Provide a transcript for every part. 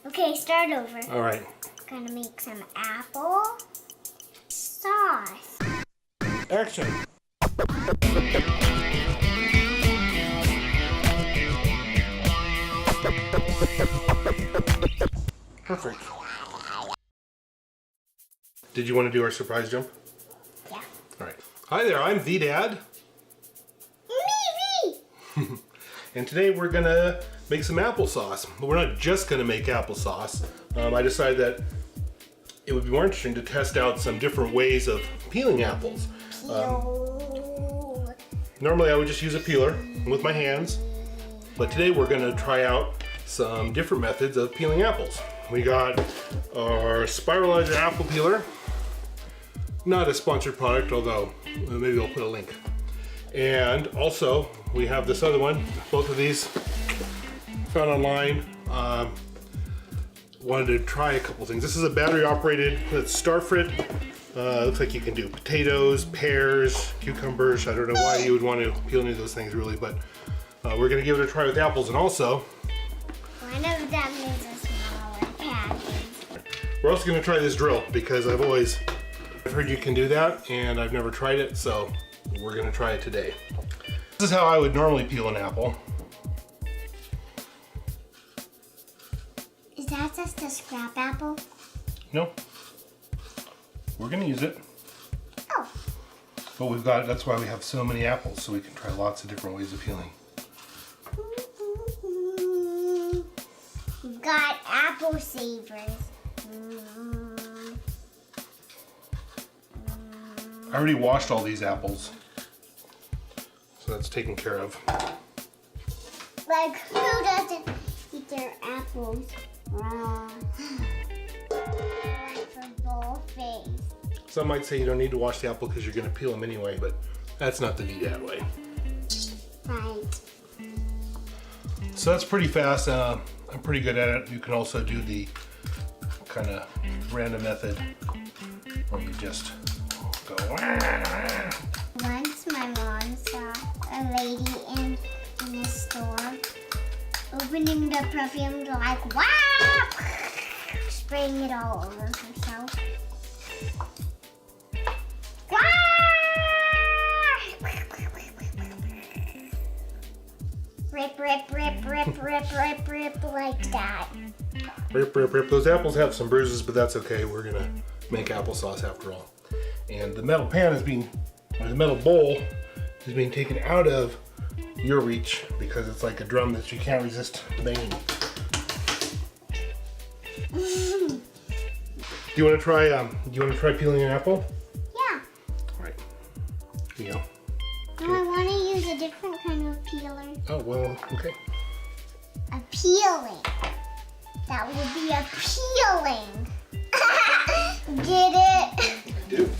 Okay, start over. All right. Gonna make some apple sauce. Action. Perfect. Did you want to do our surprise jump? Yeah. All right. Hi there, I'm Vdad. Me. And today we're gonna make some applesauce. But we're not just gonna make applesauce. I decided that it would be more interesting to test out some different ways of peeling apples. Normally I would just use a peeler with my hands, but today we're gonna try out some different methods of peeling apples. We got our Spiralizer apple peeler. Not a sponsored product, although maybe I'll put a link. And also we have this other one. Both of these found online. Wanted to try a couple things. This is a battery operated Starfrit. Looks like you can do potatoes, pears, cucumbers. I don't know why you would want to peel any of those things really, but we're gonna give it a try with apples. And also, one of them is a smaller package. We're also gonna try this drill because I've heard you can do that and I've never tried it, so we're gonna try it today. This is how I would normally peel an apple. Is that just a scrap apple? No. We're gonna use it. Oh. But that's why we have so many apples, so we can try lots of different ways of peeling. We've got apple savers. I already washed all these apples, so that's taken care of. Like, who doesn't eat their apples raw? Like for both face. Some might say you don't need to wash the apple because you're going to peel them anyway, but that's not the Vdad way. Right. So that's pretty fast. I'm pretty good at it. You can also do the kind of random method where you just go. Once my mom saw a lady in the store opening the perfume like, wow! Spraying it all over herself. Wow! Rip, rip, rip, rip, rip, rip, rip, like that. Rip, rip, rip. Those apples have some bruises, but that's okay. We're gonna make applesauce after all. And the metal pan the metal bowl is being taken out of your reach because it's like a drum that you can't resist banging. Do you want to try peeling an apple? Yeah. All right. Here you go. No, I want to use a different kind of peeler. Oh, well, okay. A peeling. That would be a peeling. Get it? I do.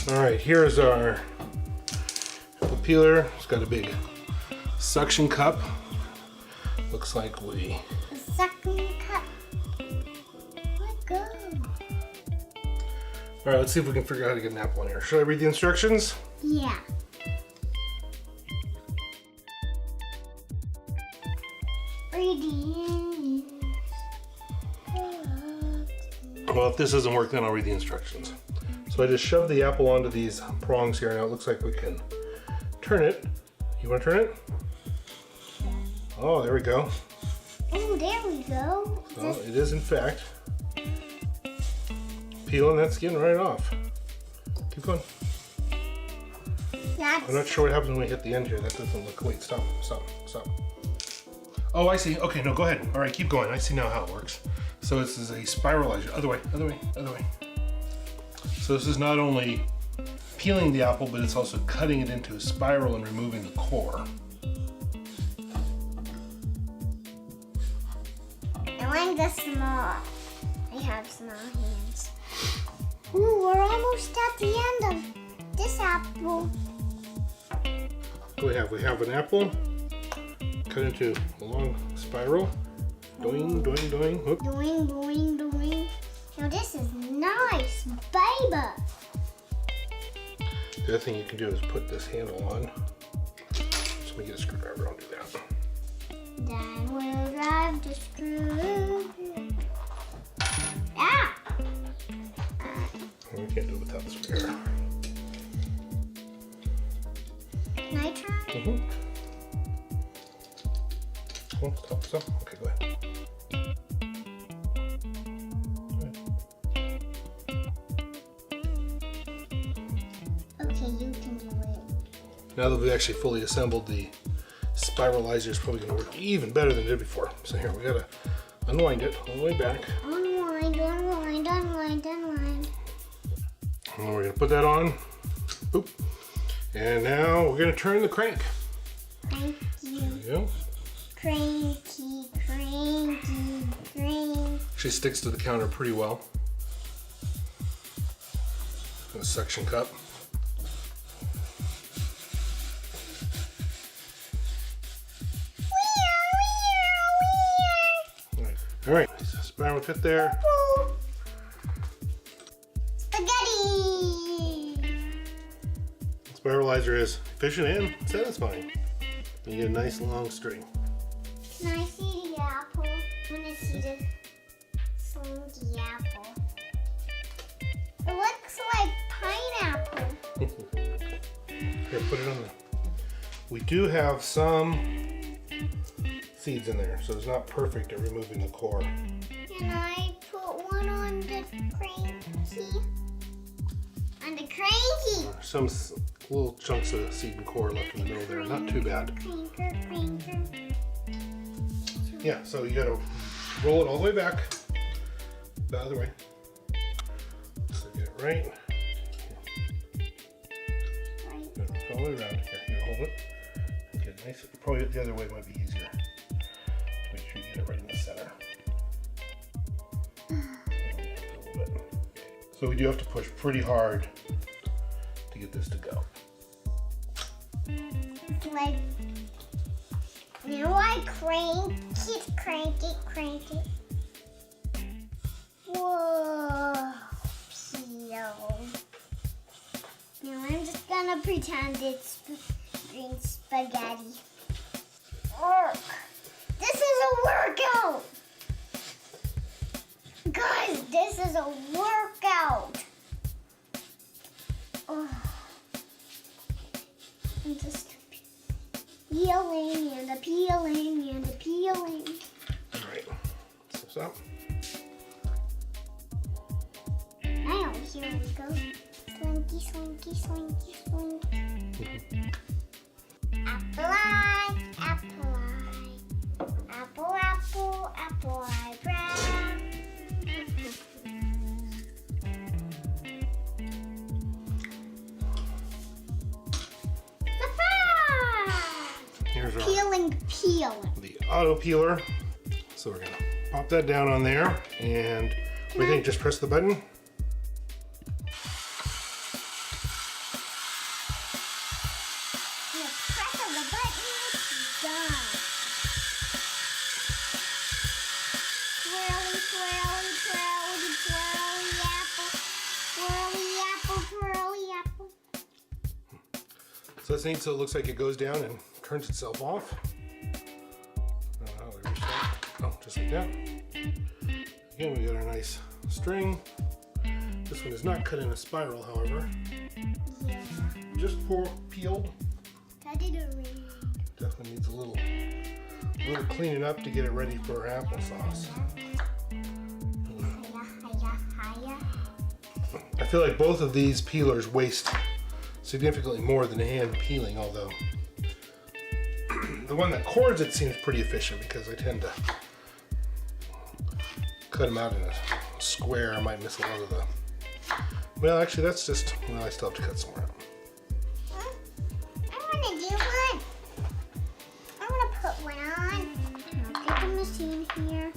All right, here's our peeler. It's got a big suction cup. Looks like we... A suction cup. Let go. All right, let's see if we can figure out how to get an apple in here. Should I read the instructions? Yeah. Well, if this doesn't work, then I'll read the instructions. So I just shoved the apple onto these prongs here. Now it looks like we can turn it. You want to turn it? Oh, there we go. Oh, there we go. Well, it is in fact peeling that skin right off. Keep going. I'm not sure what happens when we hit the end here. That doesn't look. Wait, stop. Oh, I see. Okay, no, go ahead. All right, keep going. I see now how it works. So this is a spiralizer. Other way. So this is not only peeling the apple, but it's also cutting it into a spiral and removing the core. I like the small. I have small hands. Ooh, we're almost at the end of this apple. What do we have? We have an apple cut into a long spiral. Doing, doing, doing. Whoop. Doing, doing, doing. Now this is nice, baby. The other thing you can do is put this handle on. Let me get a screwdriver, I'll do that. Dad will drive the screw. Ah! We can't do it without the screwdriver. Can I try? Mm-hmm. Oh, stop. Okay, go ahead. Okay, you can do it. Now that we've actually fully assembled, the spiralizer is probably going to work even better than it did before. So here, we gotta unwind it all the way back. Unwind. And we're gonna put that on. Boop. And now we're gonna turn the crank. Thank you. There you go. Cranky. She sticks to the counter pretty well. A suction cup. All right, spiral fit there. Spaghetti! Spiralizer is efficient and satisfying. You get a nice long string. Can I see the apple? I want to see the slinky apple. It looks like pineapple. Here, put it on there. We do have some seeds in there, so it's not perfect at removing the core. Can I put one on the cranky? On the cranky! Some little chunks of seed and core left in the middle there. Not too bad. Cranker. Yeah, so you gotta roll it all the way back. The other way. So get it right. All the way around. Here, hold it. Get it nice. Probably the other way might be easier. Make sure you get it right in the center. A little bit. So we do have to push pretty hard to get this to go. It's like, now I crank it. Whoa, peel. Now I'm just gonna pretend it's green spaghetti. Work. This is a workout. Guys, this is a workout. Oh. I'm just peeling and a peeling and a peeling. All right, so. Now, here we go. Slinky. Apple eyebrow. Here's our Peeling. the auto peeler. So we're gonna pop that down on there, and what do you think? Just press the button. Press on the button, it's done. Swirly apple. So that's neat. So it looks like it goes down and turns itself off. Oh, just like that. Again, we got our nice string. This one is not cut in a spiral, however. Yeah. Just peeled. Cut it around. Definitely needs a little cleaning up to get it ready for our applesauce. Hiya. I feel like both of these peelers waste significantly more than hand peeling, although the one that cords it seems pretty efficient because I tend to cut them out in a square. I might miss a lot of the... Well, actually, that's just... Well, I still have to cut some more out. I want to do one. I want to put one on. I'll get the machine here.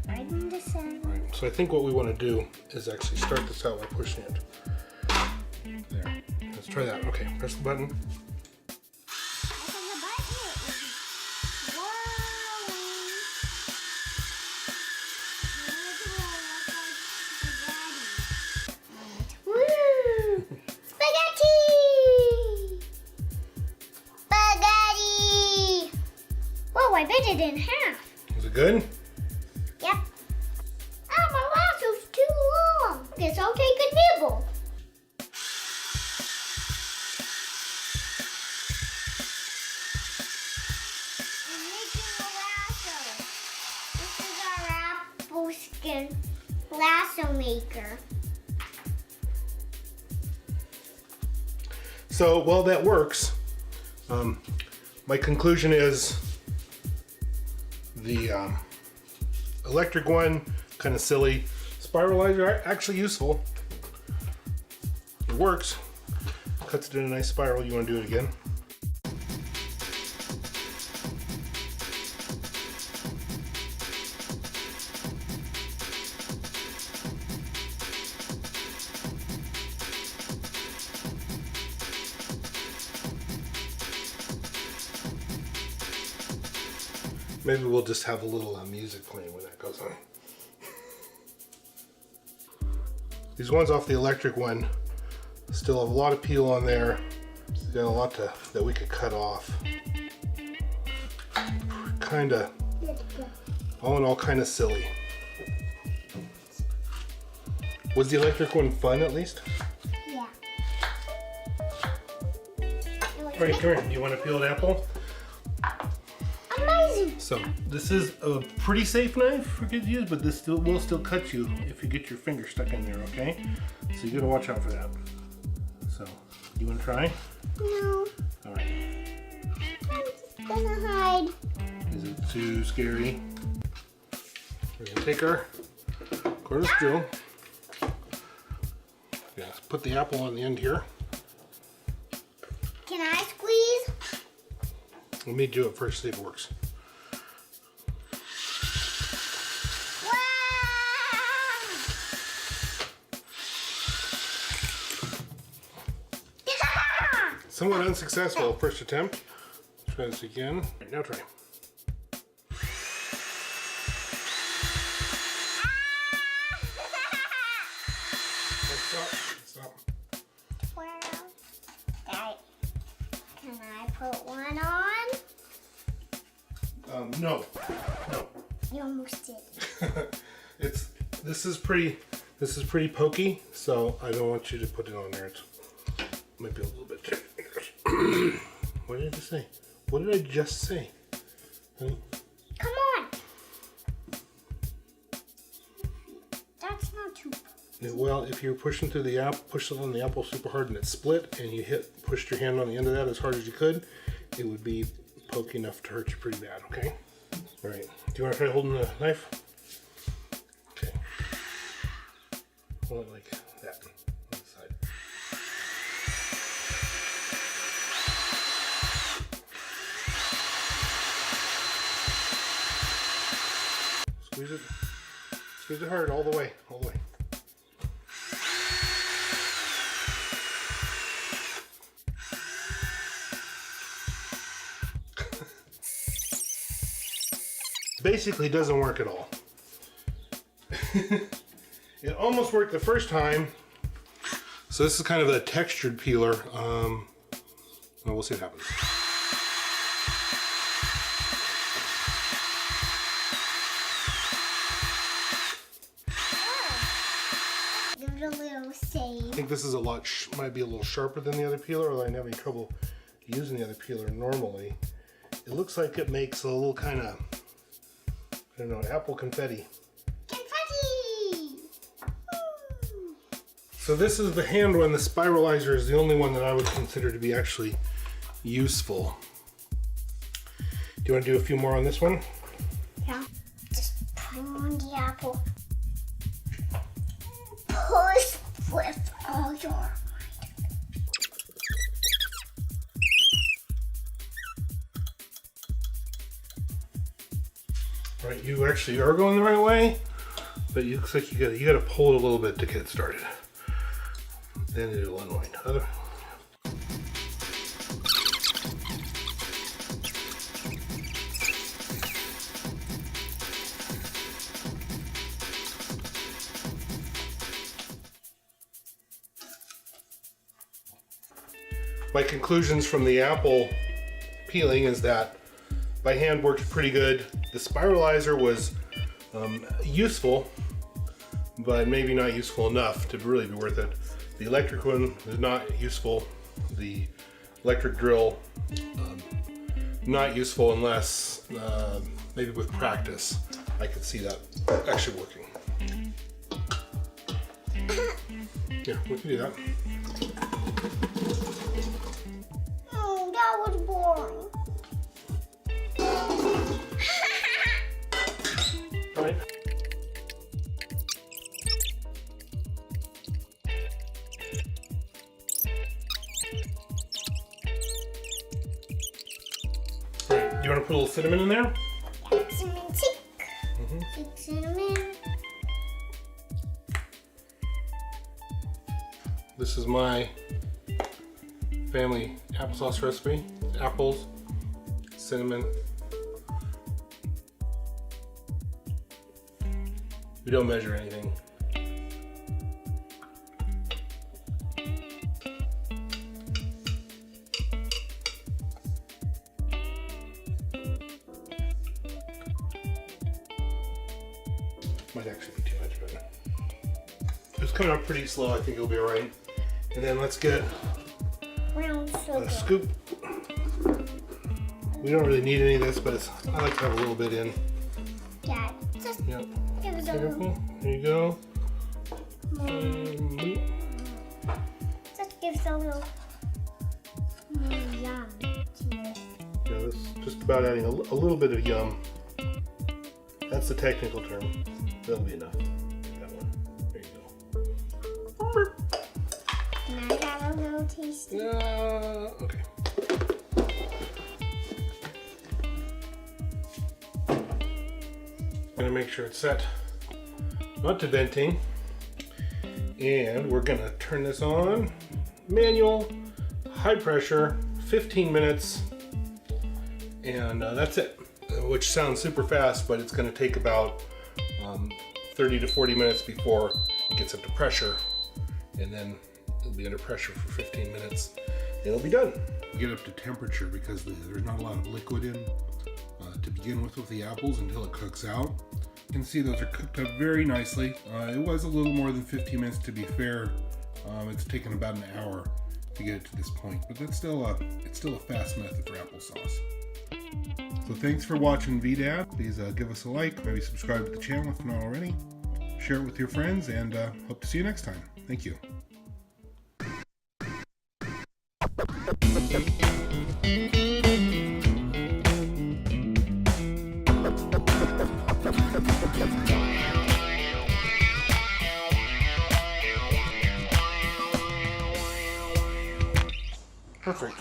Right in the center. Right, so I think what we want to do is actually start this out by pushing it. There. Let's try that. Okay, press the button. I bit it in half. Is it good? Yep. Ah, my lasso's too long. Guess I'll take a nibble. I'm making a lasso. This is our apple skin lasso maker. So, while that works, my conclusion is the electric one, kind of silly. Spiralizer, actually useful. It works. Cuts it in a nice spiral. You want to do it again? Maybe we'll just have a little music playing when that goes on. These ones off the electric one still have a lot of peel on there. Got a lot that we could cut off. Kinda, all in all, kind of silly. Was the electric one fun at least? Yeah. Alright, come here. Do you want to peel an apple? Amazing. So this is a pretty safe knife for kids to use, but this will still cut you if you get your finger stuck in there, okay? So you gotta watch out for that. So, you wanna try? No. Alright. I'm just gonna hide. Is it too scary? We're gonna take our cordless drill. Yeah, let's put the apple on the end here. Can I squeeze? Let me do it first, see if it works. Somewhat unsuccessful first attempt. Try this again. Right, now try. Stop. Well, can I put one on? No. You almost did. This is pretty pokey, so I don't want you to put it on there. It might be a little bit too. What did I say? What did I just say? Honey? Come on. That's not too. Well, if you're pushing through the apple, push it on the apple super hard and it split, and you pushed your hand on the end of that as hard as you could, it would be pokey enough to hurt you pretty bad. Okay. All right. Do you want to try holding the knife? Okay. Hold it like that on the side. Squeeze it hard all the way. Basically doesn't work at all. It almost worked the first time. So this is kind of a textured peeler. Well, we'll see what happens. Give it a little save. I think this is might be a little sharper than the other peeler, although I'm having trouble using the other peeler normally. It looks like it makes a little kind of, I don't know, apple confetti. Confetti! Woo. So this is the hand one. The spiralizer is the only one that I would consider to be actually useful. Do you want to do a few more on this one? Yeah. Just put on the apple. Push with all your might. All right, you actually are going the right way, but it looks like you got to pull it a little bit to get started. Then it'll unwind. My conclusions from the apple peeling is that by hand worked pretty good. The spiralizer was useful, but maybe not useful enough to really be worth it. The electric one is not useful. The electric drill, not useful unless maybe with practice I could see that actually working. Yeah, we can do that. Oh, that was boring. All right. Right. You want to put a little cinnamon in there? Cinnamon stick. Cinnamon. This is my family applesauce recipe. Apples, cinnamon. We don't measure anything. Might actually be too much, but it's coming out pretty slow. I think it'll be all right. And then let's get a scoop. We don't really need any of this, but I like to have a little bit in. Dad, just Yep. give us a little. Careful. There you go. Just give us a little. Yum. Yeah, that's just about adding a little bit of yum. That's the technical term. That'll be enough. That one. There you go. Can I have a little taste? Okay. Gonna make sure it's set not to venting, and we're gonna turn this on manual, high pressure, 15 minutes, and that's it. Which sounds super fast, but it's gonna take about 30 to 40 minutes before it gets up to pressure, and then it'll be under pressure for 15 minutes, and it'll be done. Get up to temperature because there's not a lot of liquid in to begin with the apples until it cooks out. You can see those are cooked up very nicely. It was a little more than 15 minutes to be fair. It's taken about an hour to get it to this point, but that's still it's still a fast method for applesauce. So thanks for watching Vdad. Please give us a like, maybe subscribe to the channel if not already. Share it with your friends, and hope to see you next time. Thank you. Perfect.